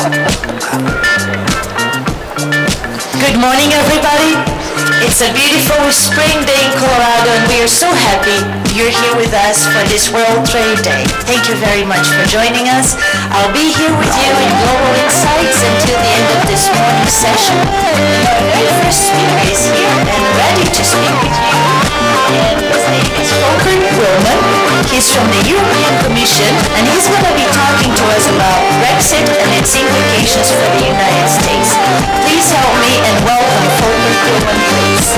Good morning, everybody. It's a beautiful spring day in Colorado, and we are so happy you're here with us for this World Trade Day. Thank you very much for joining us. I'll be here with you in Global Insights until the end of this morning's session. Our first speaker is here and ready to speak with you. And his name is Folkert Wilman. He's from the European Commission, and he's going to be talking to us about Brexit and its implications for the United States. Please help me and welcome Folkert Wilman, please.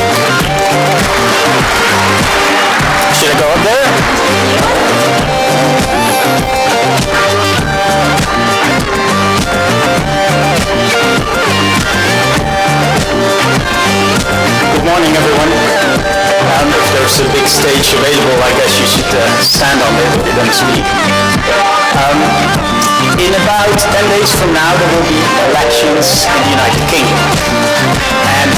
Should I go up there? Good morning, everyone. If there's a big stage available, I guess you should stand on it if you're going to speak. In about 10 days from now, there will be elections in the United Kingdom. And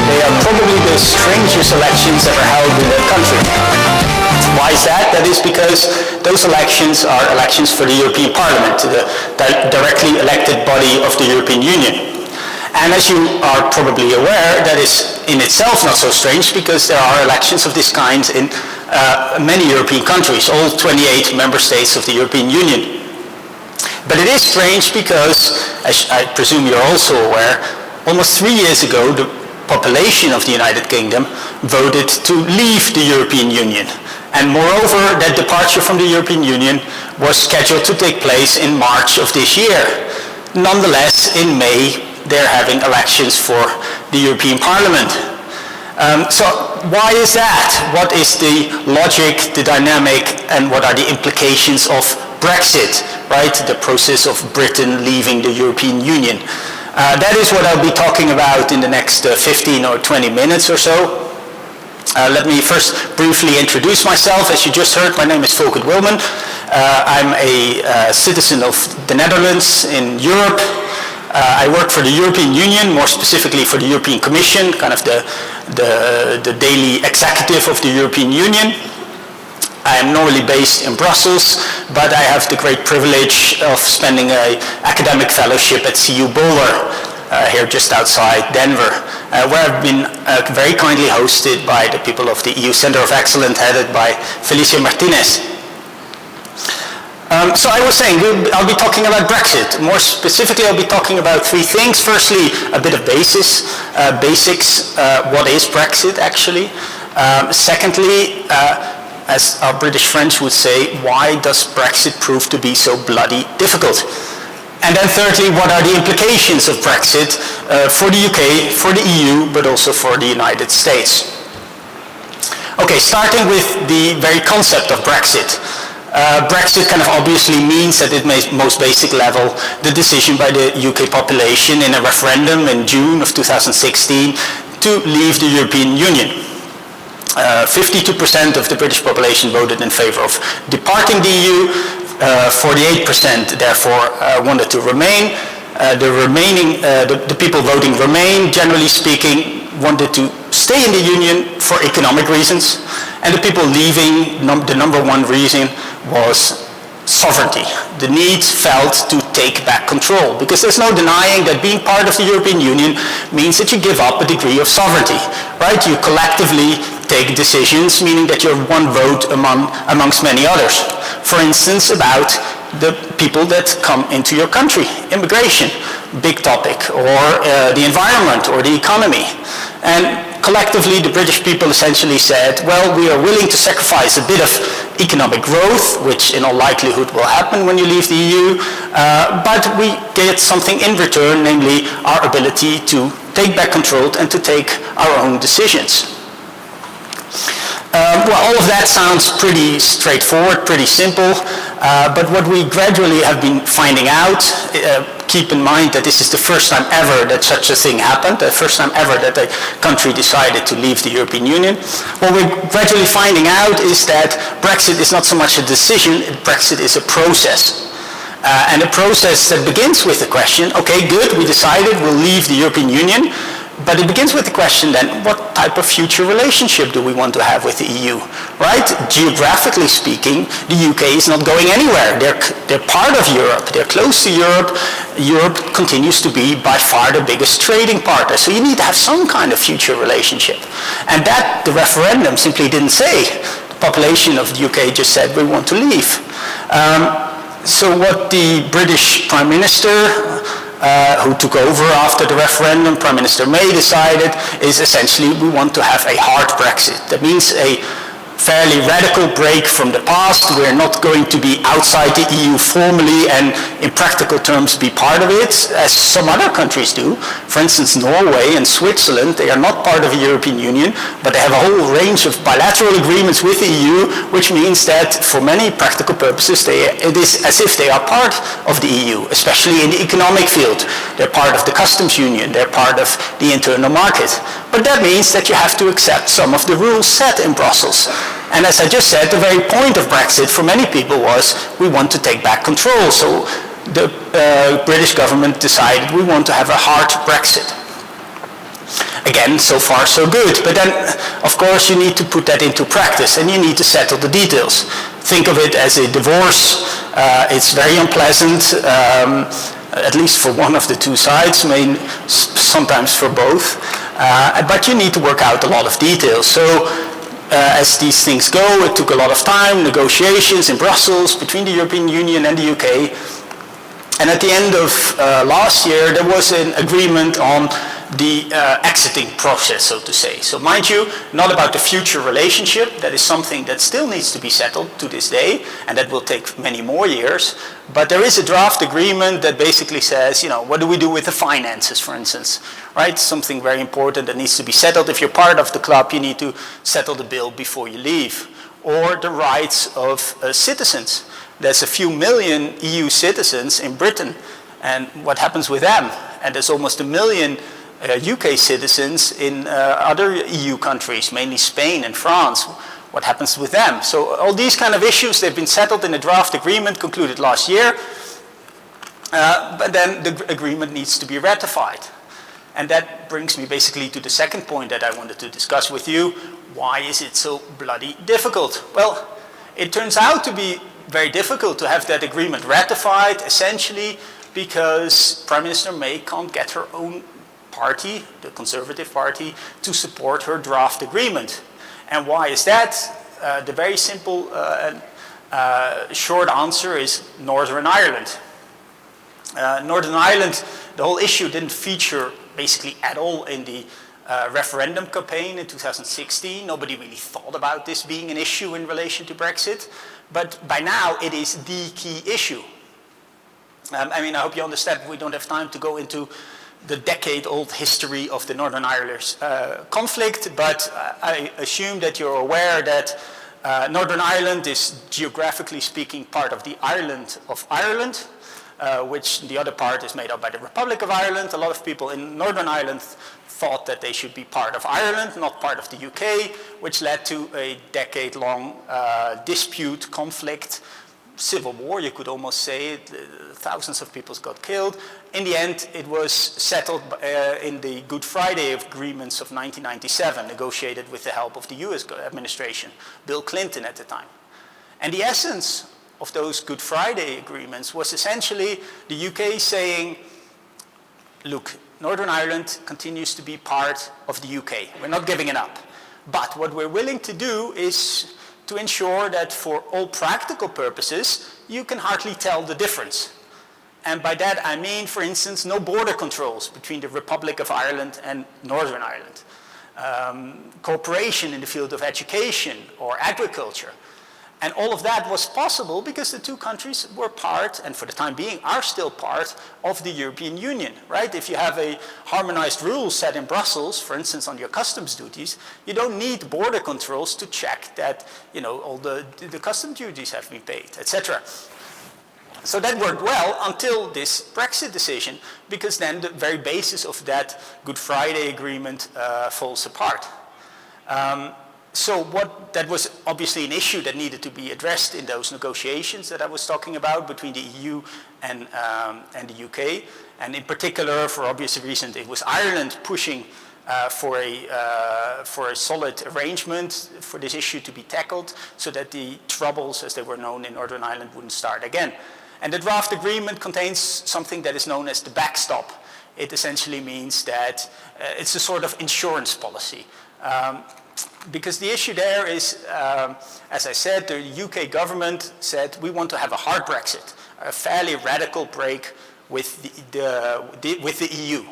they are probably the strangest elections ever held in the country. Why is that? That is because those elections are elections for the European Parliament, the directly elected body of the European Union. And as you are probably aware, that is in itself not so strange because there are elections of this kind in many European countries, all 28 member states of the European Union. But it is strange because, as I presume you're also aware, almost 3 years ago the population of the United Kingdom voted to leave the European Union. And moreover, that departure from the European Union was scheduled to take place in March of this year. Nonetheless, in May, they're having elections for the European Parliament. So why is that? What is the logic, the dynamic, and what are the implications of Brexit, right? The process of Britain leaving the European Union. That is what I'll be talking about in the next 15 or 20 minutes or so. Let me first briefly introduce myself. As you just heard, my name is Folkert Wilman. I'm a citizen of the Netherlands in Europe. I work for the European Union, more specifically for the European Commission, kind of the daily executive of the European Union. I am normally based in Brussels, but I have the great privilege of spending an academic fellowship at CU Boulder, here just outside Denver, where I've been very kindly hosted by the people of the EU Center of Excellence, headed by Felicia Martinez. So I was saying, I'll be talking about Brexit. More specifically, I'll be talking about three things. Firstly, a bit of basics. What is Brexit actually? Secondly, as our British friends would say, why does Brexit prove to be so bloody difficult? And then thirdly, what are the implications of Brexit for the UK, for the EU, but also for the United States? Okay, starting with the very concept of Brexit. Brexit kind of obviously means at its most basic level the decision by the UK population in a referendum in June of 2016 to leave the European Union. 52% of the British population voted in favor of departing the EU, 48% therefore wanted to remain. The people voting remain, generally speaking, wanted to stay in the Union for economic reasons, and the people leaving, the number one reason was sovereignty. The need felt to take back control, because there's no denying that being part of the European Union means that you give up a degree of sovereignty, right? You collectively take decisions, meaning that you're one vote amongst many others. For instance, about the people that come into your country, immigration, big topic, or the environment or the economy. And collectively, the British people essentially said, well, we are willing to sacrifice a bit of economic growth, which in all likelihood will happen when you leave the EU, but we get something in return, namely our ability to take back control and to take our own decisions. Well, all of that sounds pretty straightforward, pretty simple, but what we gradually have been finding out, keep in mind that this is the first time ever that such a thing happened, the first time ever that a country decided to leave the European Union. What we're gradually finding out is that Brexit is not so much a decision, Brexit is a process. And a process that begins with the question, okay, good, we decided we'll leave the European Union, but it begins with the question then, what type of future relationship do we want to have with the EU? right? Geographically speaking, the UK is not going anywhere. They're part of Europe. They're close to Europe. Europe continues to be by far the biggest trading partner. So you need to have some kind of future relationship. And that the referendum simply didn't say. The population of the UK just said, we want to leave. So what the British Prime Minister, who took over after the referendum, Prime Minister May, decided is essentially we want to have a hard Brexit. That means a fairly radical break from the past. We're not going to be outside the EU formally and in practical terms be part of it, as some other countries do. For instance, Norway and Switzerland, they are not part of the European Union, but they have a whole range of bilateral agreements with the EU, which means that for many practical purposes, it is as if they are part of the EU, especially in the economic field. They're part of the customs union, they're part of the internal market. But that means that you have to accept some of the rules set in Brussels. And as I just said, the very point of Brexit for many people was we want to take back control. So the British government decided we want to have a hard Brexit. Again, so far so good. But then, of course, you need to put that into practice and you need to settle the details. Think of it as a divorce. It's very unpleasant, at least for one of the two sides, sometimes for both. But you need to work out a lot of details. So as these things go, it took a lot of time, negotiations in Brussels between the European Union and the UK. And at the end of last year, there was an agreement on the exiting process, so to say. So mind you, not about the future relationship. That is something that still needs to be settled to this day, and that will take many more years. But there is a draft agreement that basically says, you know, what do we do with the finances, for instance, right? Something very important that needs to be settled. If you're part of the club, you need to settle the bill before you leave. Or the rights of citizens. There's a few million EU citizens in Britain, and what happens with them? And there's almost 1 million UK citizens in other EU countries, mainly Spain and France. What happens with them? So all these kind of issues, they've been settled in a draft agreement concluded last year, but then the agreement needs to be ratified. And that brings me basically to the second point that I wanted to discuss with you. Why is it so bloody difficult? Well, it turns out to be very difficult to have that agreement ratified, essentially because Prime Minister May can't get her own party, the Conservative Party, to support her draft agreement. And why is that? The very simple short answer is Northern Ireland. Northern Ireland, the whole issue didn't feature basically at all in the referendum campaign in 2016. Nobody really thought about this being an issue in relation to Brexit. But by now, it is the key issue. I mean, I hope you understand we don't have time to go into the decade-old history of the Northern Irish conflict, but I assume that you're aware that Northern Ireland is, geographically speaking, part of the island of Ireland, which the other part is made up by the Republic of Ireland. A lot of people in Northern Ireland thought that they should be part of Ireland, not part of the UK, which led to a decade-long dispute, conflict, civil war, you could almost say. Thousands of people got killed. In the end, it was settled in the Good Friday Agreements of 1997, negotiated with the help of the US administration, Bill Clinton at the time. And the essence of those Good Friday Agreements was essentially the UK saying, look, Northern Ireland continues to be part of the UK. We're not giving it up. But what we're willing to do is to ensure that for all practical purposes, you can hardly tell the difference. And by that I mean, for instance, no border controls between the Republic of Ireland and Northern Ireland. Cooperation in the field of education or agriculture. And all of that was possible because the two countries were part, and for the time being are still part, of the European Union, right? If you have a harmonized rule set in Brussels, for instance, on your customs duties, you don't need border controls to check that, you know, all the customs duties have been paid, etc. So that worked well until this Brexit decision, because then the very basis of that Good Friday Agreement falls apart. So that was obviously an issue that needed to be addressed in those negotiations that I was talking about between the EU and the UK. And in particular, for obvious reasons, it was Ireland pushing for a solid arrangement for this issue to be tackled so that the troubles, as they were known in Northern Ireland, wouldn't start again. And the draft agreement contains something that is known as the backstop. It essentially means that it's a sort of insurance policy. Because the issue there is, as I said, the UK government said we want to have a hard Brexit, a fairly radical break with the EU.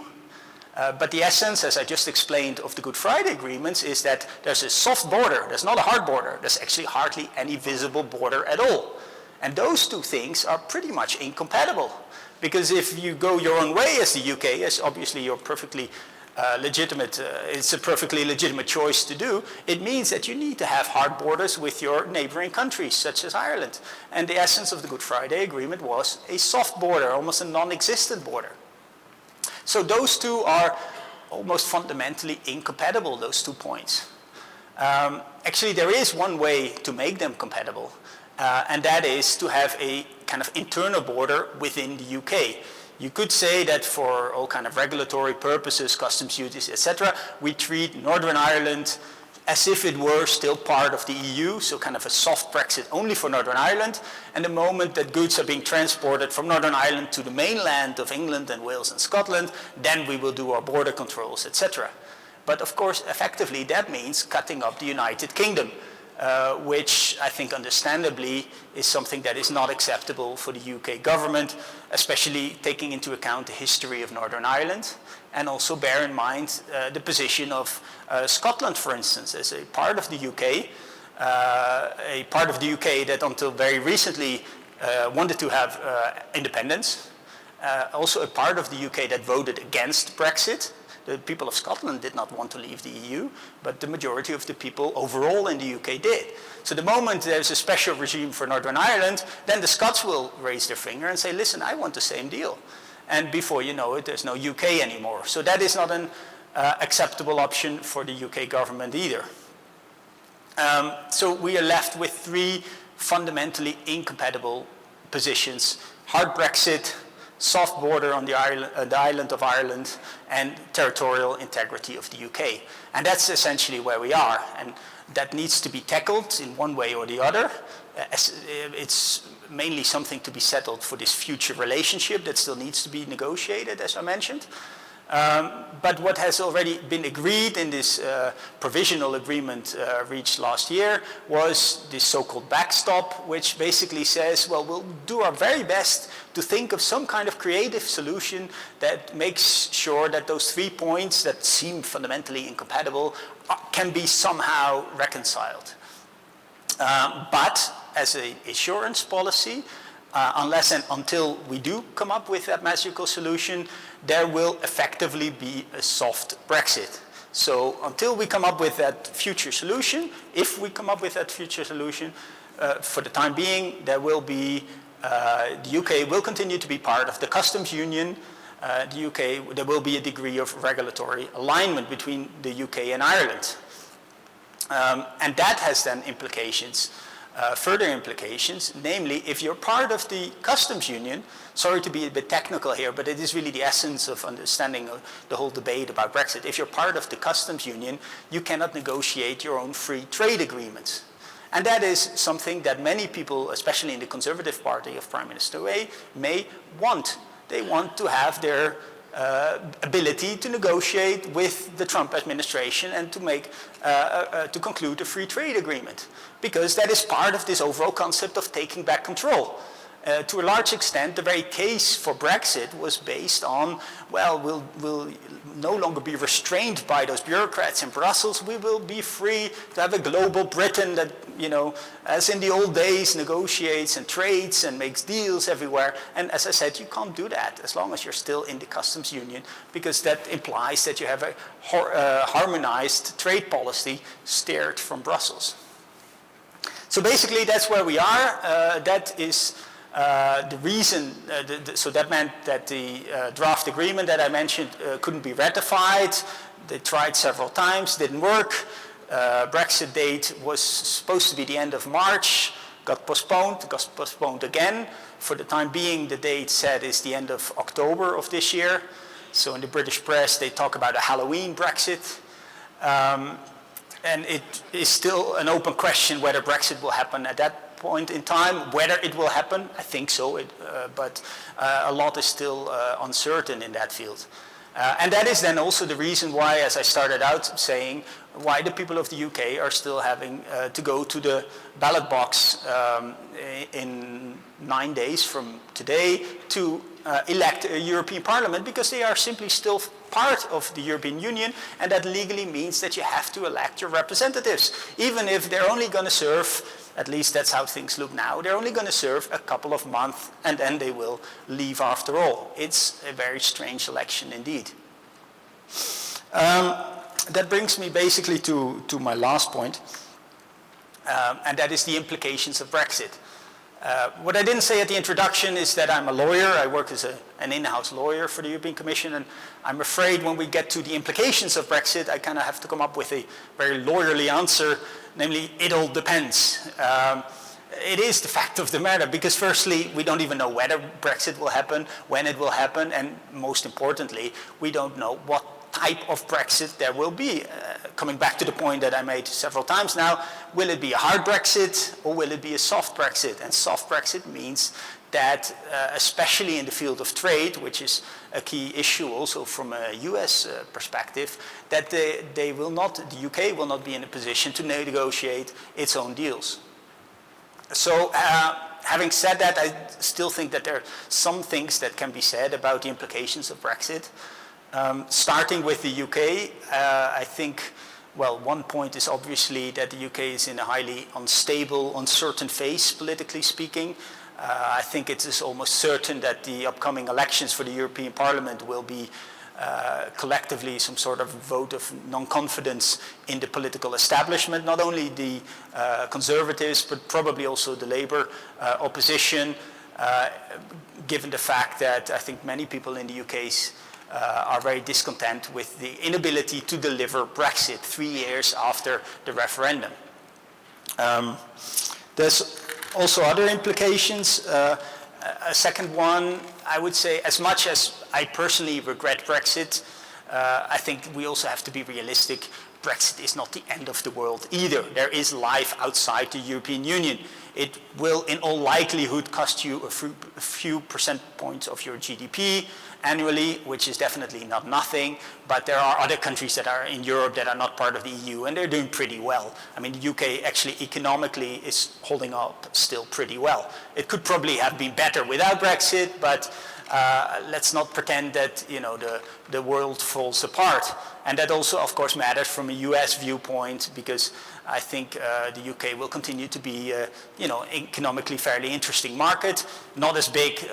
But the essence, as I just explained, of the Good Friday agreements is that there's a soft border, there's not a hard border, there's actually hardly any visible border at all. And those two things are pretty much incompatible. Because if you go your own way as the UK, as obviously you're perfectly legitimate, it's a perfectly legitimate choice to do, it means that you need to have hard borders with your neighboring countries, such as Ireland. And the essence of the Good Friday Agreement was a soft border, almost a non-existent border. So those two are almost fundamentally incompatible, those 2 points. Actually, there is one way to make them compatible, and that is to have a kind of internal border within the UK. You could say that for all kind of regulatory purposes, customs duties, etc., we treat Northern Ireland as if it were still part of the EU, so kind of a soft Brexit only for Northern Ireland. And the moment that goods are being transported from Northern Ireland to the mainland of England and Wales and Scotland, then we will do our border controls, etc. But of course, effectively, that means cutting up the United Kingdom, which I think understandably is something that is not acceptable for the UK government, especially taking into account the history of Northern Ireland, and also bear in mind the position of Scotland, for instance, as a part of the UK, that until very recently wanted to have independence, also a part of the UK that voted against Brexit. The people of Scotland did not want to leave the EU, but the majority of the people overall in the UK did. So the moment there's a special regime for Northern Ireland, then the Scots will raise their finger and say, listen, I want the same deal. And before you know it, there's no UK anymore. So that is not an acceptable option for the UK government either. So we are left with 3 fundamentally incompatible positions: hard Brexit, soft border on the island of Ireland, and territorial integrity of the UK. And that's essentially where we are. And that needs to be tackled in one way or the other. It's mainly something to be settled for this future relationship that still needs to be negotiated, as I mentioned. But what has already been agreed in this provisional agreement reached last year was this so-called backstop, which basically says, well, we'll do our very best to think of some kind of creative solution that makes sure that those 3 points that seem fundamentally incompatible can be somehow reconciled. But as an assurance policy, unless and until we do come up with that magical solution, there will effectively be a soft Brexit. So until we come up with that future solution, if we come up with that future solution, for the time being, there will be, the UK will continue to be part of the customs union. There will be a degree of regulatory alignment between the UK and Ireland. And that has then implications, further implications, namely if you're part of the customs union, sorry to be a bit technical here, but it is really the essence of understanding the whole debate about Brexit. If you're part of the customs union, you cannot negotiate your own free trade agreements. And that is something that many people, especially in the Conservative Party of Prime Minister May want. They want to have their ability to negotiate with the Trump administration and to make, to conclude a free trade agreement, because that is part of this overall concept of taking back control. To a large extent, the very case for Brexit was based on, well, we'll no longer be restrained by those bureaucrats in Brussels. We will be free to have a global Britain that, you know, as in the old days, negotiates and trades and makes deals everywhere. And as I said, you can't do that as long as you're still in the customs union, because that implies that you have a harmonized trade policy steered from Brussels. So basically, that's where we are. That is the reason, so that meant that the draft agreement that I mentioned couldn't be ratified. They tried several times, didn't work. Brexit date was supposed to be the end of March, got postponed again. For the time being, the date set is the end of October of this year. So in the British press, they talk about a Halloween Brexit. And it is still an open question whether Brexit will happen at that point in time. Whether it will happen, I think so, but a lot is still uncertain in that field. And that is then also the reason why, as I started out saying, why the people of the UK are still having to go to the ballot box in 9 days from today to elect a European Parliament, because they are simply still part of the European Union, and that legally means that you have to elect your representatives, even if they're only going to serve, at least that's how things look now, they're only going to serve a couple of months and then they will leave after all. It's a very strange election indeed. That brings me basically to my last point, and that is the implications of Brexit. What I didn't say at the introduction is that I'm a lawyer. I work as an in-house lawyer for the European Commission, and I'm afraid when we get to the implications of Brexit, I kind of have to come up with a very lawyerly answer, namely, it all depends. It is the fact of the matter, because firstly, we don't even know whether Brexit will happen, when it will happen, and most importantly, we don't know what type of Brexit there will be. Coming back to the point that I made several times now, will it be a hard Brexit or will it be a soft Brexit? And soft Brexit means that, especially in the field of trade, which is a key issue also from a US perspective, that the UK will not be in a position to negotiate its own deals. So having said that, I still think that there are some things that can be said about the implications of Brexit. Starting with the UK, I think, well, one point is obviously that the UK is in a highly unstable, uncertain phase, politically speaking. I think it is almost certain that the upcoming elections for the European Parliament will be collectively some sort of vote of non-confidence in the political establishment, not only the Conservatives, but probably also the Labour opposition, given the fact that I think many people in the UK are very discontent with the inability to deliver Brexit 3 years after the referendum. There's also other implications. A second one, I would say, as much as I personally regret Brexit, I think we also have to be realistic. Brexit is not the end of the world either. There is life outside the European Union. It will, in all likelihood, cost you a few percent points of your GDP annually, which is definitely not nothing, but there are other countries that are in Europe that are not part of the EU, and they're doing pretty well. I mean, the UK actually economically is holding up still pretty well. It could probably have been better without Brexit, but let's not pretend that, you know, the world falls apart. And that also, of course, matters from a US viewpoint, because I think the UK will continue to be, you know, economically fairly interesting market, not as big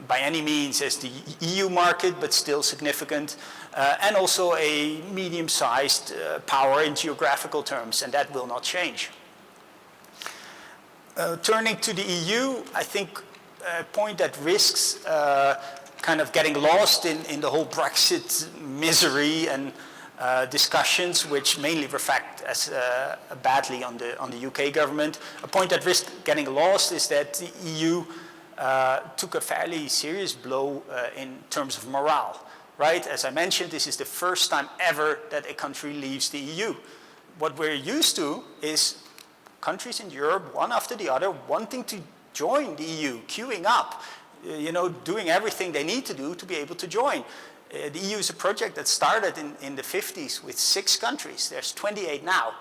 by any means as the EU market, but still significant, and also a medium-sized power in geographical terms, and that will not change. Turning to the EU, I think a point that risks kind of getting lost in the whole Brexit misery and discussions, which mainly reflect as badly on the UK government. A point that risks getting lost is that the EU took a fairly serious blow in terms of morale, right? As I mentioned, this is the first time ever that a country leaves the EU. What we're used to is countries in Europe, one after the other, wanting to join the EU, queuing up, you know, doing everything they need to do to be able to join. The EU is a project that started in the 50s with 6 countries. There's 28 now.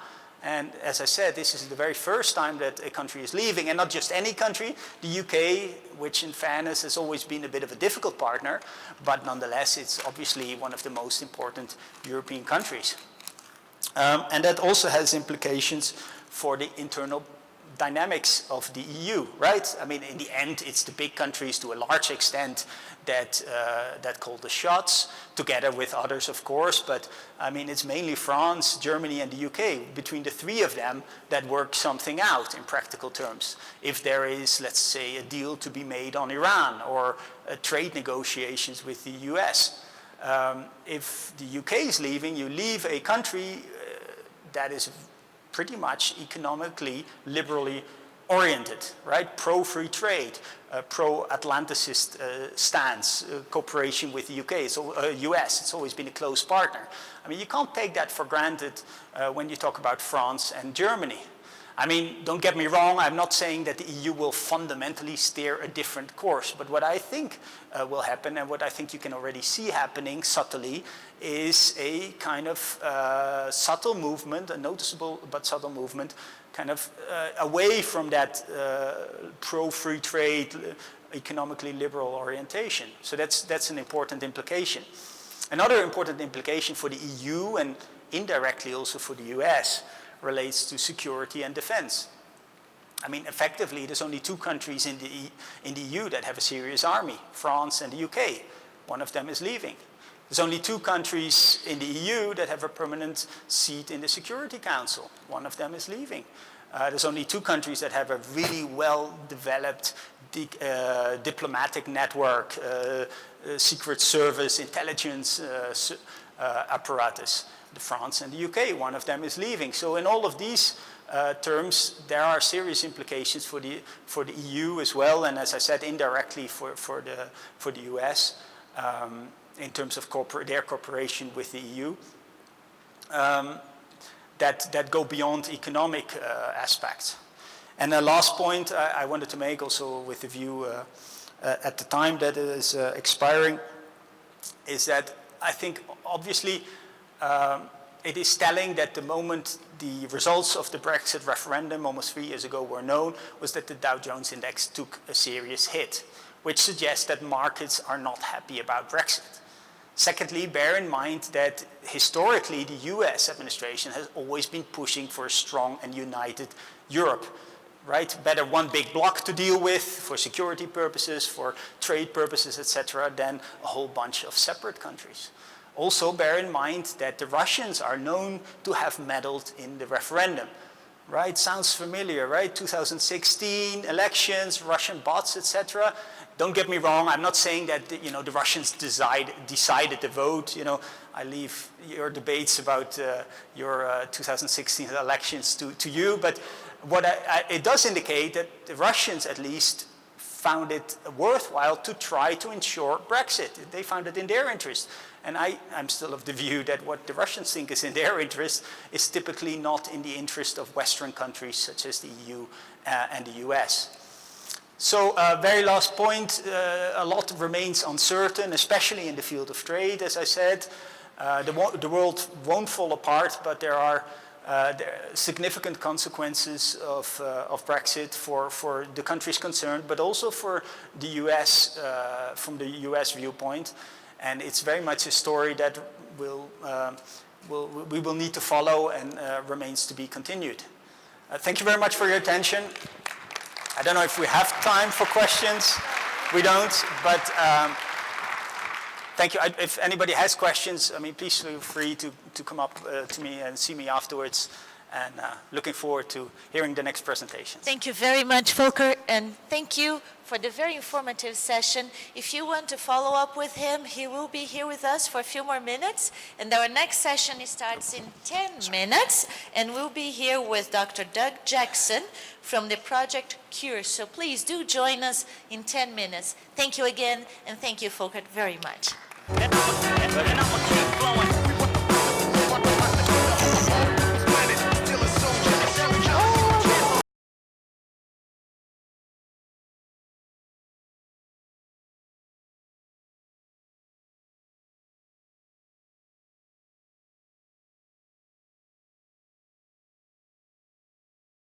And as I said, this is the very first time that a country is leaving, and not just any country. The UK, which in fairness has always been a bit of a difficult partner, but nonetheless it's obviously one of the most important European countries. And that also has implications for the internal dynamics of the EU, right? I mean, in the end, it's the big countries to a large extent that call the shots, together with others, of course. But I mean, it's mainly France, Germany, and the UK, between the 3 of them, that work something out in practical terms. If there is, let's say, a deal to be made on Iran, or trade negotiations with the US. If the UK is leaving, you leave a country that is pretty much economically, liberally oriented, right? Pro-free trade, pro-Atlanticist stance, cooperation with the UK, so US. It's always been a close partner. I mean, you can't take that for granted when you talk about France and Germany. I mean, don't get me wrong, I'm not saying that the EU will fundamentally steer a different course, but what I think will happen, and what I think you can already see happening subtly, is a kind of subtle movement, a noticeable but subtle movement, kind of away from that pro-free trade, economically liberal orientation. So that's an important implication. Another important implication for the EU, and indirectly also for the US, relates to security and defense. I mean, effectively, there's only two countries in the EU that have a serious army, France and the UK. One of them is leaving. There's only two countries in the EU that have a permanent seat in the Security Council. One of them is leaving. There's only two countries that have a really well-developed diplomatic network, secret service, intelligence apparatus. France and the UK, one of them is leaving. So in all of these terms, there are serious implications for the EU as well, and as I said, indirectly for the US in terms of their cooperation with the EU. That go beyond economic aspects. And the last point I wanted to make, also with the view at the time that it is expiring, is that I think obviously it is telling that the moment the results of the Brexit referendum almost 3 years ago were known, was that the Dow Jones Index took a serious hit, which suggests that markets are not happy about Brexit. Secondly, bear in mind that historically the US administration has always been pushing for a strong and united Europe, right? Better one big bloc to deal with for security purposes, for trade purposes, etc., than a whole bunch of separate countries. Also, bear in mind that the Russians are known to have meddled in the referendum, right? Sounds familiar, right? 2016 elections, Russian bots, etc. Don't get me wrong, I'm not saying that the Russians decided the vote. I leave your debates about your 2016 elections to you, but what it does indicate that the Russians at least found it worthwhile to try to ensure Brexit. They found it in their interest. And I'm still of the view that what the Russians think is in their interest is typically not in the interest of Western countries such as the EU and the US. So very last point, a lot remains uncertain, especially in the field of trade, as I said. The world won't fall apart, but there are significant consequences of Brexit for the countries concerned, but also for the US, from the US viewpoint. And it's very much a story that we will need to follow and remains to be continued. Thank you very much for your attention. I don't know if we have time for questions. We don't, but thank you. If anybody has questions, I mean, please feel free to come up to me and see me afterwards. And looking forward to hearing the next presentation. Thank you very much, Folkert, and thank you for the very informative session. If you want to follow up with him, he will be here with us for a few more minutes, and our next session starts in 10 minutes, and we'll be here with Dr. Doug Jackson from the Project Cure. So please do join us in 10 minutes. Thank you again, and thank you, Folkert, very much.